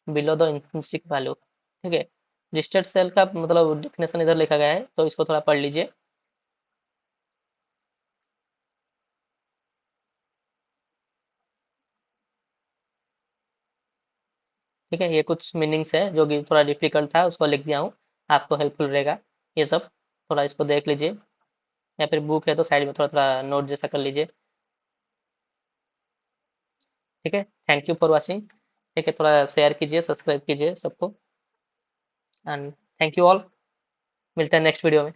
below the intrinsic value. ठीक है। डिस्ट्रेस सेल का मतलब डेफिनेशन इधर लिखा गया है, तो इसको थोड़ा पढ़ लीजिए। ठीक है, ये कुछ मीनिंग्स है जो कि थोड़ा डिफिकल्ट था, उसको लिख दिया हूँ, आपको हेल्पफुल रहेगा ये सब। थोड़ा इसको देख लीजिए, या फिर बुक है तो साइड में थोड़ा थोड़ा नोट जैसा कर लीजिए। ठीक है, थैंक यू फॉर वॉचिंग। ठीक है, थोड़ा शेयर कीजिए, सब्सक्राइब कीजिए सबको, एंड थैंक यू ऑल। मिलते हैं नेक्स्ट वीडियो में।